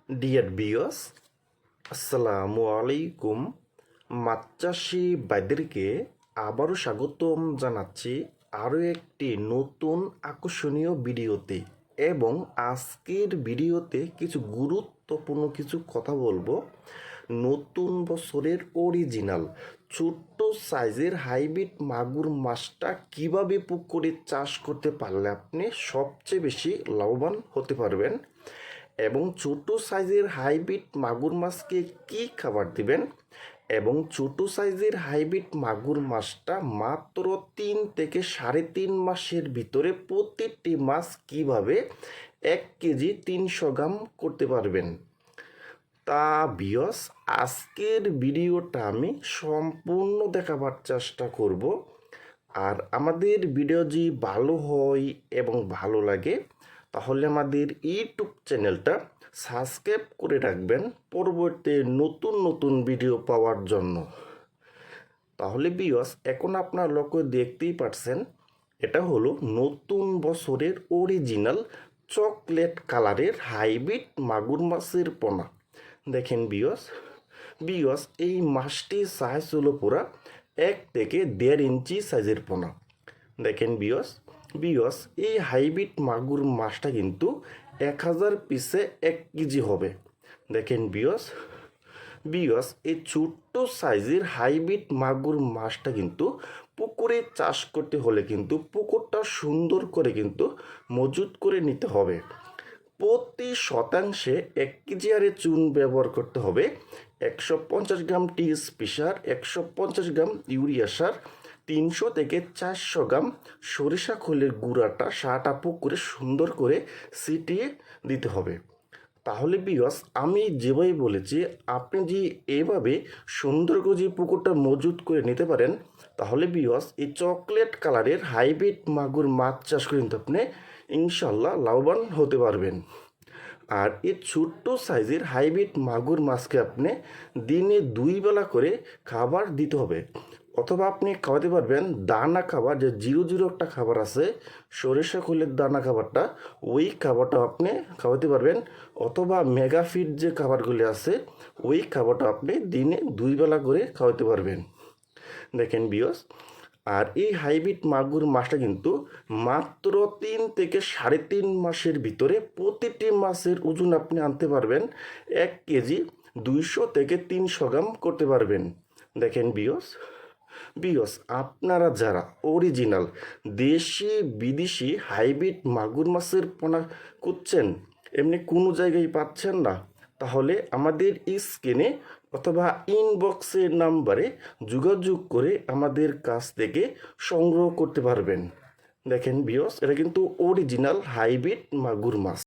Deer বিয়স, আসসালামু আলাইকুম। মাছ চাষি ভাইদেরকে আবারও স্বাগতম জানাচ্ছি আরও একটি নতুন আকর্ষণীয় ভিডিওতে। এবং আজকের ভিডিওতে কিছু গুরুত্বপূর্ণ কিছু কথা বলবো। নতুন বছরের অরিজিনাল ছোট্ট সাইজের হাইব্রিড মাগুর মাছটা কিভাবে পুকুরে চাষ করতে পারলে আপনি সবচেয়ে বেশি লাভবান হতে পারবেন, এবং ছোট সাইজের হাইব্রিড মাগুর মাছকে কি খাবার দিবেন, এবং ছোট সাইজের হাইব্রিড মাগুর মাছটা মাত্র 3 থেকে 3.5 মাসের ভিতরে প্রতিটি মাছ কিভাবে 1 কেজি 300 গ্রাম করতে পারবেন। তা বিয়স, আজকের ভিডিওটা আমি সম্পূর্ণ দেখাবার চেষ্টা করব। আর আমাদের ভিডিও যদি ভালো হয় এবং ভালো লাগে তাহলে আমাদের ইউটিউব চ্যানেলটা সাবস্ক্রাইব করে রাখবেন পরবর্তী নতুন নতুন ভিডিও পাওয়ার জন্য। তাহলে বিয়স, এখন আপনার লক্ষ্য দেখতেই পাচ্ছেন, এটা হলো নতুন বছরের অরিজিনাল চকলেট কালারের হাইব্রিড মাগুর মাছের পোনা। দেখেন বিয়স, এই মাছটির সাইজ হলো পুরা 1 থেকে 1.5 ইঞ্চি সাইজের পোনা। দেখেন বিয়স, এই হাইব্রিড মাগুর মাছটা কিন্তু 1000 পিসে 1 কেজি হবে। দেখেন বিয়স, এই ছোট্ট সাইজের হাইব্রিড মাগুর মাছটা কিন্তু পুকুরে চাষ করতে হলে কিন্তু পুকুরটা সুন্দর করে কিন্তু মজুত করে নিতে হবে। প্রতি শতাংশে 1 কেজি হারে চুন ব্যবহার করতে হবে, 150 গ্রাম টিএসপি সার, 150 গ্রাম ইউরিয়া সার, 300 থেকে 400 গ্রাম সরিষা খোলের গুঁড়াটা সারাটা পুকুরে সুন্দর করে ছিটিয়ে দিতে হবে। তাহলে বিয়স, আমি যেভাবে বলেছি আপনি যে এভাবে সুন্দর করে যে পুকুরটা মজুত করে নিতে পারেন, তাহলে বিয়স এই চকলেট কালারের হাইব্রিড মাগুর মাছ চাষ করে কিন্তু আপনি ইনশাল্লাহ লাভবান হতে পারবেন। আর এই ছোট্ট সাইজের হাইব্রিড মাগুর মাছকে আপনি দিনে 2 বেলা করে খাবার দিতে হবে, অথবা আপনি খাওয়াতে পারবেন দানা খাবার, যে 00 একটা খাবার আছে সরিষা খোলের দানা খাবারটা, ওই খাবারটা আপনি খাওয়াতে পারবেন, অথবা মেগাফিট যে খাবারগুলি আছে ওই খাবারটা আপনি দিনে 2 বেলা করে খাওয়াতে পারবেন। দেখেন বিয়স, আর এই হাইব্রিড মাগুর মাছটা কিন্তু মাত্র 3 থেকে 3.5 মাসের ভিতরে প্রতিটি মাছের ওজন আপনি আনতে পারবেন 1 কেজি 200 থেকে 300 গ্রাম করতে পারবেন। দেখেন বিয়স, আপনারা যারা অরিজিনাল দেশি বিদেশি হাইব্রিড মাগুর মাছের পোনা খুঁজছেন, এমনি কোনো জায়গায় পাচ্ছেন না, তাহলে আমাদের স্ক্রিনে অথবা ইনবক্সের নাম্বারে যোগাযোগ করে আমাদের কাছ থেকে সংগ্রহ করতে পারবেন। দেখেন বিয়স, এটা কিন্তু অরিজিনাল হাইব্রিড মাগুর মাছ।